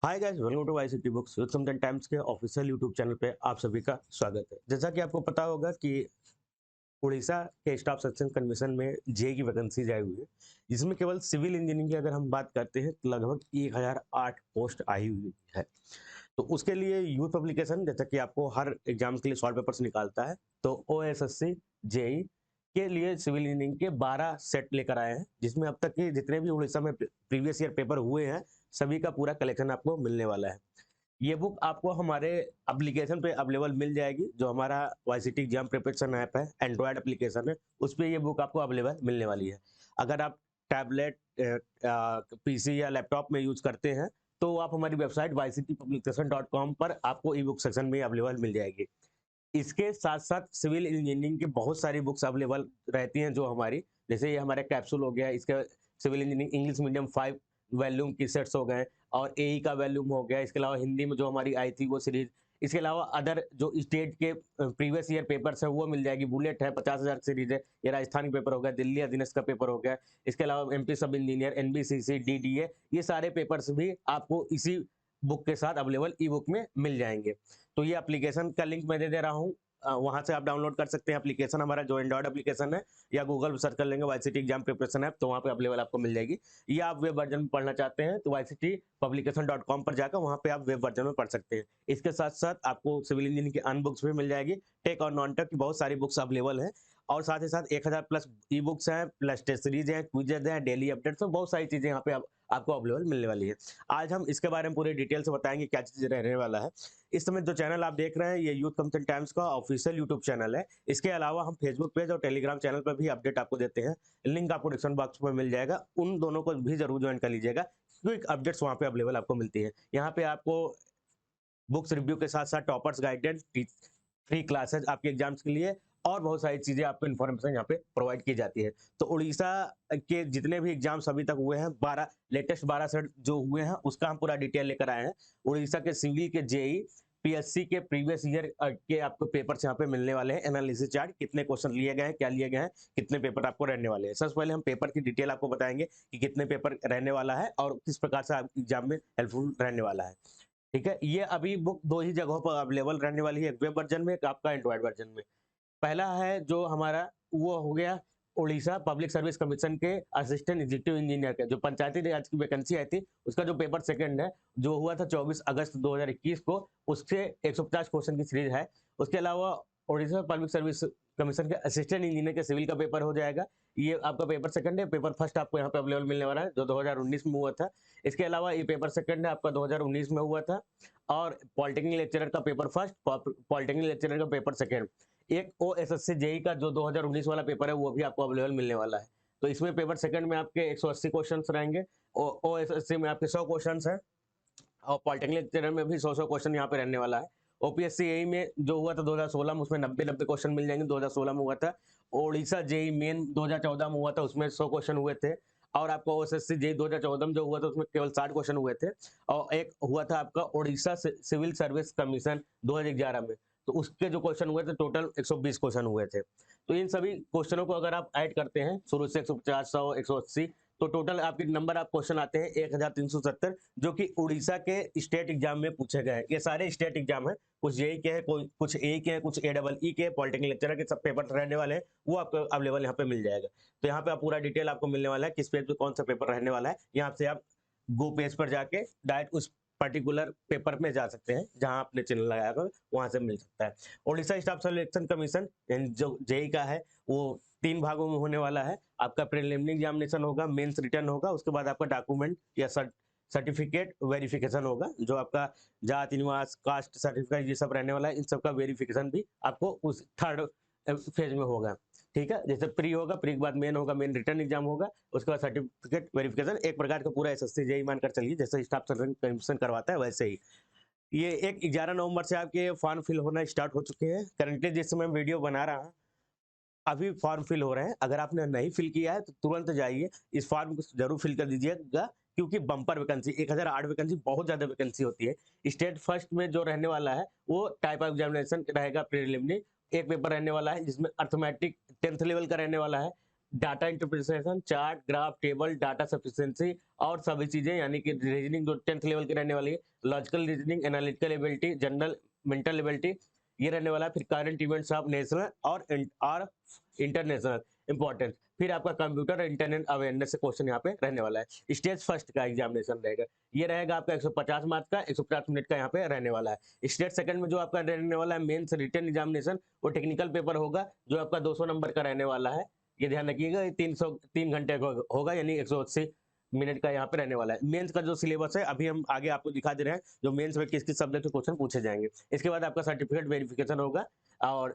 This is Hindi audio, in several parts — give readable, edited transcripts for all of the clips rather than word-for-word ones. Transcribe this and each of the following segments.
Hi guys, welcome to YCT books youth समटन टाइम्स के ऑफिशियल यूट्यूब चैनल पे आप सभी का स्वागत है। जैसा कि आपको पता होगा कि उड़ीसा के स्टाफ सिलेक्शन कमीशन में जे की वैकेंसीज आई हुई है, जिसमें केवल सिविल इंजीनियरिंग की अगर हम बात करते हैं तो लगभग 1008 पोस्ट आई हुई है। तो उसके लिए यूथ पब्लिकेशन, जैसा कि आपको हर एग्जाम के लिए शॉर्ट पेपर्स निकालता है, तो ओएसएससी जेई के लिए सिविल इंजीनियरिंग के 12 सेट लेकर आए हैं, जिसमें अब तक के जितने भी उड़ीसा में प्रीवियस ईयर पेपर हुए हैं सभी का पूरा कलेक्शन आपको मिलने वाला है। ये बुक आपको हमारे एप्लीकेशन पे अवेलेबल मिल जाएगी, जो हमारा वाईसीटी एग्जाम प्रिपरेशन ऐप है, एंड्रॉयड एप्लीकेशन है, उस पे ये बुक आपको अवेलेबल मिलने वाली है। अगर आप टैबलेट, पीसी या लैपटॉप में यूज करते हैं तो आप हमारी वेबसाइट yctpublication.com पर आपको ई बुक सेक्शन में अवेलेबल मिल जाएगी। इसके साथ साथ सिविल इंजीनियरिंग की बहुत सारी बुक्स अवेलेबल रहती हैं, जो हमारी, जैसे ये हमारे कैप्सूल हो गया, इसका civil engineering English medium 5 volume की सेट्स हो गए, और एई का वॉल्यूम हो गया। इसके अलावा हिंदी में जो हमारी आई थी वो सीरीज, इसके अलावा अदर जो स्टेट के प्रीवियस ईयर पेपर्स है वो मिल जाएगी। बुलेट है, 50,000 सीरीज है, ये राजस्थान के पेपर हो गया, दिल्ली अधीनस्थ का पेपर हो गया। इसके अलावा एमपी सब इंजीनियर, एनबीसीसी, डीडीए, ये सारे पेपर्स भी आपको इसी बुक के साथ अवेलेबल ई बुक में मिल जाएंगे। तो ये एप्लीकेशन का लिंक मैं दे दे रहा हूँ, वहां से आप डाउनलोड कर सकते हैं एप्लीकेशन, हमारा जो एंड्रॉइड एप्लीकेशन है, या गूगल सर्च कर लेंगे वाईसीटी एग्जाम प्रिपरेशन ऐप, तो वहां पे अवेलेबल आपको मिल जाएगी। या आप वेब वर्जन में पढ़ना चाहते हैं तो yctpublication.com पर जाकर वहां पे आप वेब वर्जन में पढ़ सकते हैं। इसके साथ साथ आपको सिविल इंजीनियरिंग की अन बुक्स भी मिल जाएगी, टेक और नॉन टेक की बहुत सारी बुक्स अवेलेबल है, और साथ ही साथ 1000 प्लस ई बुक्स हैं, प्लस टेस्ट सीरीज हैं, क्विजेज हैं, डेली अपडेट्स हैं, बहुत सारी चीजें यहाँ पे आपको अवेलेबल मिलने वाली है। आज हम इसके बारे में पूरी डिटेल से बताएंगे क्या चीज रहने वाला है। इस समय जो चैनल आप देख रहे हैं ये यूथ कंसर्न टाइम्स का ऑफिशियल यूट्यूब चैनल है। इसके अलावा हम फेसबुक पेज और टेलीग्राम चैनल पर भी अपडेट आपको देते हैं, लिंक आपको डिस्क्रिप्शन बॉक्स में मिल जाएगा, उन दोनों को भी जरूर ज्वाइन कर लीजिएगा, क्विक अपडेट्स वहां पे अवेलेबल आपको मिलती है। यहाँ पे आपको बुक्स रिव्यू के साथ साथ टॉपर्स गाइडेंस, फ्री क्लासेस आपके एग्जाम्स के लिए, और बहुत सारी चीजें आपको इन्फॉर्मेशन यहाँ पे प्रोवाइड की जाती है। तो उड़ीसा के जितने भी एग्जाम्स अभी तक हुए हैं, 12 लेटेस्ट 12 सेट जो हुए हैं उसका हम पूरा डिटेल लेकर आए हैं। उड़ीसा के सिविल के जेई, पीएससी के प्रीवियस ईयर के आपको पेपर्स यहाँ पे मिलने वाले हैं, एनालिसिस चार्ट, कितने क्वेश्चन लिए गए हैं, क्या लिए गए हैं, कितने पेपर आपको रहने वाले हैं। सबसे पहले हम पेपर की डिटेल आपको बताएंगे कि कितने पेपर रहने वाला है और किस प्रकार से एग्जाम में हेल्पफुल रहने वाला है। ठीक है, ये अभी बुक दो ही जगहों पर अवेलेबल रहने वाली है, एक वेब वर्जन में, एक आपका एंड्रॉइड वर्जन में। पहला है जो हमारा, वो हो गया उड़ीसा पब्लिक सर्विस कमीशन के असिस्टेंट एग्जीक्यूटिव इंजीनियर के, जो पंचायती राज की वैकेंसी आई थी, उसका जो पेपर सेकंड है, जो हुआ था 24 अगस्त 2021 को, उससे 150 क्वेश्चन की सीरीज है। उसके अलावा उड़ीसा पब्लिक सर्विस कमीशन के असिस्टेंट इंजीनियर के सिविल का पेपर हो जाएगा, ये आपका पेपर सेकंड है। पेपर फर्स्ट आपको यहाँ पे अवेलेबल मिलने वाला है, जो 2019 में हुआ था। इसके अलावा ये पेपर सेकंड है आपका 2019 में हुआ था। और पॉलिटेक्निक लेक्चरर का पेपर फर्स्ट, पॉलिटेक्निक लेक्चरर का पेपर सेकंड, एक ओएसएससी जेई का जो 2019 वाला पेपर है वो भी आपको अवेलेबल मिलने वाला है। तो इसमें पेपर सेकंड में आपके 180 क्वेश्चंस रहेंगे, ओएसएससी में आपके 100 क्वेश्चंस हैं, और पॉलिटेक्निक लेक्चरर में भी 100 क्वेश्चन यहाँ पे रहने वाला है। ओपीएससी जेई में जो हुआ था 2016 में, उसमें 90 क्वेश्चन मिल जाएंगे, 2016 में हुआ था। ओडिशा जेई मेन 2014 में हुआ था, उसमें 100 क्वेश्चन हुए थे। और आपका ओएसएससी जेई 2014 में जो हुआ था उसमें केवल 60 क्वेश्चन हुए थे। और एक हुआ था आपका ओडिशा सिविल सर्विस कमीशन 2011 में, तो उसके जो क्वेश्चन हुए थे टोटल 120 क्वेश्चन हुए थे। तो इन सभी क्वेश्चनों को अगर आप ऐड करते हैं शुरू से 150, 100, 180, तो टोटल आपके नंबर आप क्वेश्चन आते हैं 1370, जो कि उड़ीसा के स्टेट एग्जाम में पूछे गए हैं। ये सारे स्टेट एग्जाम है, कुछ जेई के हैं, कुछ ए के हैं, कुछ AEE के, पॉलिटेक्निक लेक्चरर के, सब पेपर रहने वाले हैं, वो आपको अवेलेबल यहाँ पे मिल जाएगा। तो यहाँ पे आप पूरा डिटेल आपको मिलने वाला है, किस पेज पे कौन सा पेपर रहने वाला है। यहाँ से आप गो पेज पर जाके डायरेक्ट उस पर्टिकुलर पेपर में जा सकते हैं जहां आपने चिन्ह लगाया था, वहां से मिल सकता है। उड़ीसा स्टाफ सिलेक्शन कमीशन जो जेई का है वो 3 भागों में होने वाला है। आपका प्रीलिमिनरी एग्जामिनेशन होगा, मेंस रिटर्न होगा, उसके बाद आपका डॉक्यूमेंट या सर्टिफिकेट वेरिफिकेशन होगा, जो आपका जाति निवास, कास्ट सर्टिफिकेट, ये सब रहने वाला है। इन सब का वेरिफिकेशन भी आपको उस थर्ड फेज में होगा। ठीक है, जैसे प्री होगा, प्री के बाद मेन होगा, मेन रिटर्न एग्जाम होगा, उसके बाद सर्टिफिकेट वेरिफिकेशन, एक प्रकार का पूरा एसएससी जेई मानकर चलिए, जैसे स्टाफ सिलेक्शन कमीशन करवाता है वैसे ही। ये एक 11 नवंबर से आपके फॉर्म फिल होना स्टार्ट हो चुके हैं। करंटली जिस समय वीडियो बना रहा हूं अभी फॉर्म फिल हो रहे हैं। अगर आपने नहीं फिल किया है तो तुरंत जाइए इस फॉर्म को जरूर फिल कर दीजिएगा, क्योंकि बम्पर वैकेंसी 1008 वैकेंसी बहुत ज्यादा वैकेंसी होती है। स्टेट फर्स्ट में जो रहने वाला है वो टाइप ऑफ एग्जामिनेशन रहेगा प्रीलिमिनरी, एक पेपर रहने वाला है जिसमें अर्थमेटिक 10th लेवल का रहने वाला है। Data interpretation, chart, graph, table, data sufficiency और सभी चीजें, यानी कि रीजनिंग जो 10th लेवल की रहने वाली है, logical reasoning, analytical ability, general mental ability, ये रहने वाला है। फिर करंट इवेंट्स ऑफ नेशनल और इंटरनेशनल इंपॉर्टेंस। फिर आपका कंप्यूटर इंटरनेट अवेयरनेस से क्वेश्चन यहाँ पे रहने वाला है। स्टेज फर्स्ट का एग्जामिनेशन रहेगा, ये रहेगा आपका 150 मार्क्स का, 150 मिनट का यहाँ पे रहने वाला है। स्टेज सेकंड में जो आपका रहने वाला है मेंस रिटन एग्जामिनेशन, वो टेक्निकल पेपर होगा जो आपका 200 नंबर का रहने वाला है। ये ध्यान रखिएगा, ये 3 घंटे का होगा, यानी 180 मिनट का यहाँ पे रहने वाला है। मेंस का जो सिलेबस है अभी हम आगे आपको दिखा दे रहे हैं, जो मेंस में किस किस सब्जेक्ट के क्वेश्चन पूछे जाएंगे। इसके बाद आपका सर्टिफिकेट वेरिफिकेशन होगा और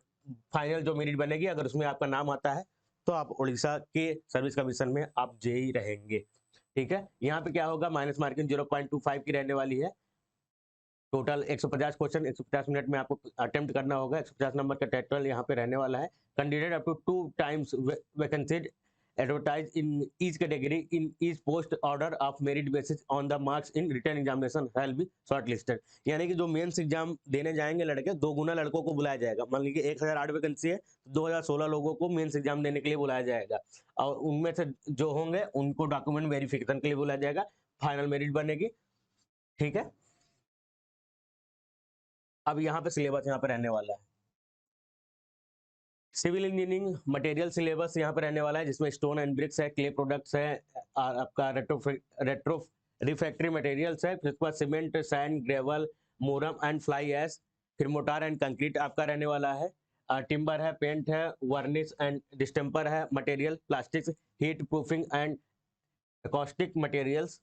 फाइनल जो मेरिट बनेगी, अगर उसमें आपका नाम आता है तो आप उड़ीसा के सर्विस कमीशन में आप जेई रहेंगे। ठीक है, यहाँ पे क्या होगा, माइनस मार्किंग 0.25 की रहने वाली है। टोटल 150 क्वेश्चन 150 मिनट में आपको अटेम्प्ट करना होगा। 150 नंबर का टोटल यहाँ पे रहने वाला है। Candidate up to 2 times vacancy advertised in each category in each post order of merit basis on the marks in written examination shall be shortlisted। यानी कि जो मेंस एग्जाम देने जाएंगे लड़के, 2 गुना लड़कों को बुलाया जाएगा। मान लीजिए 1008 वैकेंसी है, 2016 लोगों को मेंस एग्जाम देने के लिए बुलाया जाएगा और उनमें से जो होंगे उनको डॉक्यूमेंट वेरिफिकेशन के लिए बुलाया जाएगा, फाइनल मेरिट बनेगी। ठीक है, अब यहाँ पे सिलेबस यहाँ पे रहने वाला है। सिविल इंजीनियरिंग मटेरियल सिलेबस यहाँ पे रहने वाला है, जिसमें स्टोन एंड ब्रिक्स है, क्ले प्रोडक्ट्स है, और आपका रेट्रो रिफैक्ट्री मटेरियल्स है, फिर उसके बाद cement, sand, gravel, moorum and fly ash, फिर मोटार एंड कंक्रीट आपका रहने वाला है। टिम्बर है, पेंट है, वर्निश एंड डिस्टेम्पर है, material plastics, heat proofing and acoustic materials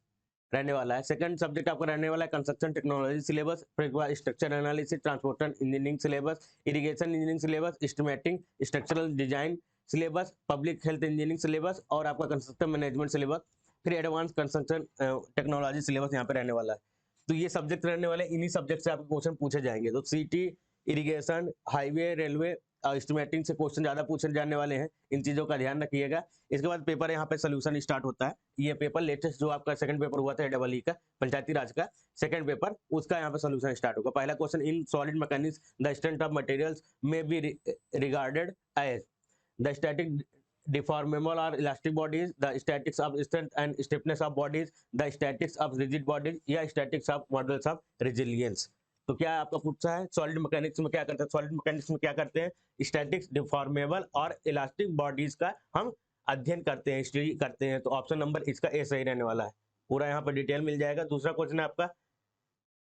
रहने वाला है। सेकंड सब्जेक्ट आपका रहने वाला है कंस्ट्रक्शन टेक्नोलॉजी सिलेबस, फिर structure analysis, transportation engineering syllabus, irrigation engineering syllabus, estimating, structural design syllabus, public health engineering syllabus और आपका कंस्ट्रक्शन मैनेजमेंट सिलेबस, फिर एडवांस कंस्ट्रक्शन टेक्नोलॉजी सिलेबस यहाँ पे रहने वाला है। तो ये सब्जेक्ट रहने वाले, इन्हीं सब्जेक्ट से आपको क्वेश्चन पूछे जाएंगे। तो city, irrigation, highway, railway, estimating से क्वेश्चन ज्यादा पूछे जाने वाले हैं, इन चीजों का ध्यान रखिएगा। इसके बाद पेपर यहाँ पे सोल्यूशन स्टार्ट होता है। ये पेपर लेटेस्ट जो आपका सेकंड पेपर हुआ था डबल ई का, पंचायती राज का सेकंड पेपर, उसका यहाँ पे सोल्यूशन स्टार्ट होगा। पहला question, in solid mechanics the strength of materials may be regarded as the static deformable or elastic bodies, the statics of strength and stiffness of bodies, the statics of rigid bodies या statics of models of resilience। तो क्या आपका पूछा है, सॉलिड मैकेनिक्स में क्या करते हैं, सॉलिड मैकेनिक्स में क्या करते हैं, स्टैटिक्स, डिफॉर्मेबल और इलास्टिक बॉडीज का हम अध्ययन करते हैं, स्टडी करते हैं। तो ऑप्शन नंबर इसका ए सही रहने वाला है, पूरा यहाँ पर डिटेल मिल जाएगा। दूसरा क्वेश्चन है आपका,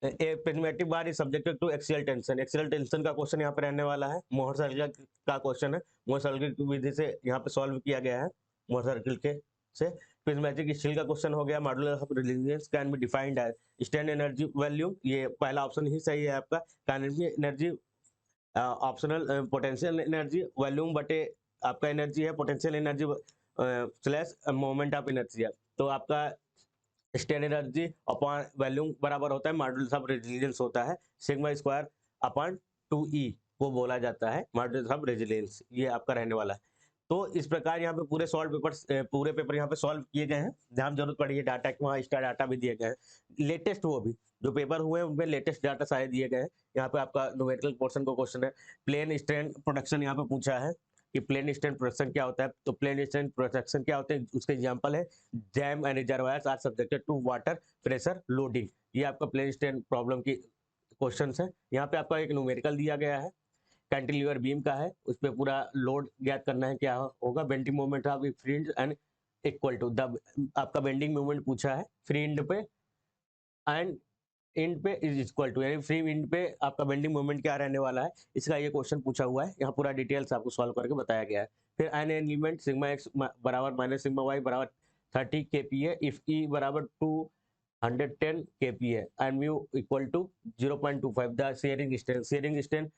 a prismatic bar is subjected to axial tension. Axial tension का क्वेश्चन यहाँ पे रहने वाला है, मोहर सर्कल का क्वेश्चन है, मोहर सर्कल की विधि से यहाँ पे सॉल्व किया गया है, मोहर सर्कल के से। प्रिज्मेटिक स्टील का क्वेश्चन हो गया, modular of resilience can be defined as strain energy value, ये पहला ऑप्शन ही सही है आपका। Kinetic energy optional, potential energy volume बटे आपका एनर्जी है, potential energy slash moment of energy है। तो आपका स्ट्रेन एनर्जी अपॉन वॉल्यूम बराबर होता है मॉड्यूलस ऑफ रेजिलियंस होता है, सिग्मा स्क्वायर अपॉन 2e को बोला जाता है मॉड्यूलस ऑफ रेजिलियंस, ये आपका रहने वाला है। तो इस प्रकार यहाँ पे पूरे सॉल्व पेपर, पूरे पेपर यहाँ पे सॉल्व किए गए हैं। जहाँ जरूरत पड़ी है डाटा की, वहाँ एक्स्ट्रा डाटा भी दिए गए हैं, लेटेस्ट वो भी जो पेपर हुए हैं उनमें लेटेस्ट डाटा सारे दिए गए हैं। यहाँ पे आपका न्यूमेरिकल पोर्शन का क्वेश्चन है, प्लेन स्ट्रेन प्रोडक्शन यहाँ पे पूछा है कि प्लेन स्ट्रेन प्रोडक्शन क्या होता है। तो प्लेन स्ट्रेन प्रोडक्शन क्या होते हैं, उसके एग्जांपल है dam and reservoirs are subjected to water pressure loading, ये आपका प्लेन स्ट्रेन प्रॉब्लम की क्वेश्चंस है। यहाँ पे आपका एक न्यूमेरिकल दिया गया है, कैंटिलीवर बीम का है, उस पर पूरा लोड ज्ञात करना है, क्या होगा, bending moment of free end equal to the, आपका बेंडिंग मोमेंट पूछा है फ्री एंड पे एंड इंड पे इज इक्वल टू, यानी फ्री इंड पे आपका बेंडिंग मोमेंट क्या रहने वाला है, इसका ये क्वेश्चन पूछा हुआ है। यहाँ पूरा डिटेल्स आपको सॉल्व करके बताया गया है। फिर एन एलिमेंट सिग्मा एक्स बराबर माइनस सिग्मा वाई बराबर 30 kPa इफ ई बराबर 210 kPa and mu equal to 0.25 the shearing strength. Shearing strength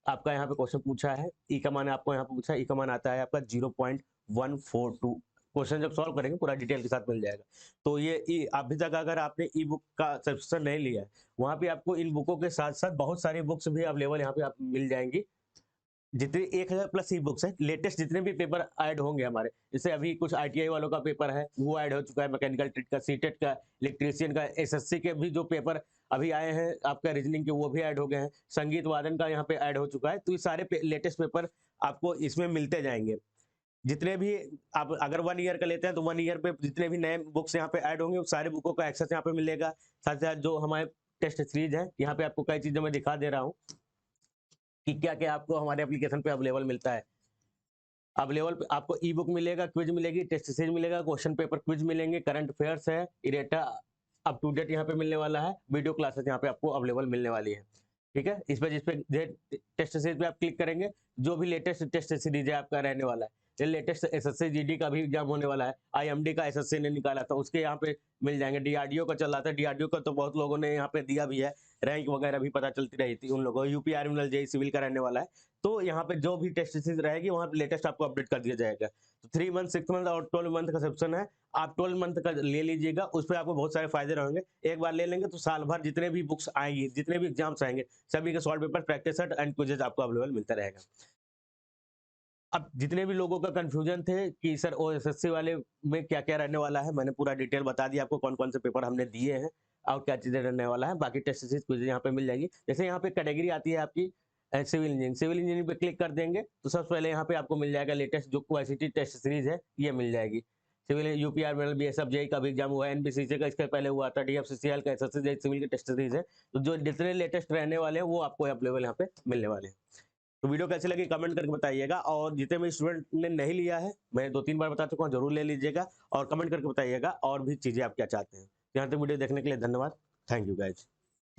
आपका यहाँ पे क्वेश्चन पूछा है, ई का मान आपको यहाँ पे पूछा है, ई का मान आता है आपका 0.142। क्वेश्चन जब सॉल्व करेंगे पूरा डिटेल के साथ मिल जाएगा। तो ये अभी तक अगर आपने ई बुक का सब्सक्रिप्शन नहीं लिया है, वहाँ पे आपको इन बुकों के साथ साथ बहुत सारी बुक्स भी अवेलेबल यहाँ पे आप मिल जाएंगी। जितने 1000 प्लस ई बुक्स है, लेटेस्ट जितने भी पेपर ऐड होंगे हमारे, जैसे अभी कुछ आईटीआई वालों का पेपर है वो ऐड हो चुका है, मैकेनिकल ट्रेड का, सीटेट का, इलेक्ट्रीशियन का, एसएससी के भी जो पेपर अभी आए हैं आपका रीजनिंग के, वो भी ऐड हो गए हैं, संगीत वादन का यहाँ पे ऐड हो चुका है। तो ये सारे लेटेस्ट पेपर आपको इसमें मिलते जाएंगे। जितने भी आप अगर 1 ईयर का लेते हैं तो 1 ईयर पे जितने भी नए बुक्स यहाँ पे ऐड होंगे वो सारे बुकों का एक्सेस यहाँ पे मिलेगा। साथ ही साथ जो हमारे टेस्ट सीरीज है यहाँ पे आपको कई चीजें मैं दिखा दे रहा हूँ कि क्या क्या आपको हमारे एप्लीकेशन पे अवेलेबल मिलता है। अवेलेबल आपको ई बुक मिलेगा, क्विज मिलेगी, टेस्ट सीरीज मिलेगा, क्वेश्चन पेपर क्विज मिलेंगे, करंट अफेयर्स है, इरेटा अप टू डेट यहाँ पे मिलने वाला है, वीडियो क्लासेस यहाँ पे आपको अवेलेबल मिलने वाली है। ठीक है, जिस पे टेस्ट सीरीज पे आप क्लिक करेंगे, जो भी लेटेस्ट टेस्ट सीरीज है आपका रहने वाला है। ये लेटेस्ट एसएससी जीडी का भी एग्जाम होने वाला है, आईएमडी का एसएससी ने निकाला था उसके यहाँ पे मिल जाएंगे। डीआरडीओ का चल रहा था, डीआरडीओ का तो बहुत लोगों ने यहाँ पे दिया भी है, रैंक वगैरह भी पता चलती रही थी उन लोगों को। यूपी आर्मी जेई सिविल का रहने वाला है, तो यहाँ पे जो भी टेस्ट सीरीज रहेगी वहाँ पे लेटेस्ट आपको अपडेट कर दिया जाएगा। तो 3 मंथ, 6 मंथ और 12 मंथ का सब्सक्रिप्शन है, आप 12 मंथ का ले लीजिएगा, उस पर आपको बहुत सारे फायदे रहेंगे। एक बार ले लेंगे तो साल भर जितने भी बुक्स आएंगी, जितने भी एग्जाम्स आएंगे, सभी के solve paper, practice set and quizzes आपको अवेलेबल मिलता रहेगा। अब जितने भी लोगों का कंफ्यूजन थे कि सर ओएसएससी वाले में क्या क्या रहने वाला है, मैंने पूरा डिटेल बता दिया आपको, कौन कौन से पेपर हमने दिए हैं और क्या चीजें रहने वाला है। बाकी टेस्ट सीरीज क्विज यहाँ पे मिल जाएगी। जैसे यहाँ पे कैटेगरी आती है आपकी सिविल इंजीनियरिंग, सिविल इंजीनियरिंग पे क्लिक कर देंगे तो सबसे पहले यहाँ पे आपको मिल जाएगा लेटेस्ट जो क्वालिटी टेस्ट सीरीज है, ये मिल जाएगी। सिविल यूपीआर में बीएसएफ जेई का भी एग्जाम हुआ है, एनबीसीसी का इसके पहले हुआ था, डीएफसीसीएल का, एसएससी जेई सिविल के टेस्ट सीरीज है, तो जो जितने लेटेस्ट रहने वाले हैं वो आपको अवेलेबल यहाँ पे मिलने वाले हैं। तो वीडियो कैसी लगी कमेंट करके बताइएगा, और जितने भी स्टूडेंट ने नहीं लिया है, मैं 2-3 बार बता चुका हूँ, जरूर ले लीजिएगा और कमेंट करके बताइएगा और भी चीजें आप क्या चाहते हैं। यहाँ तक वीडियो देखने के लिए धन्यवाद। Thank you guys.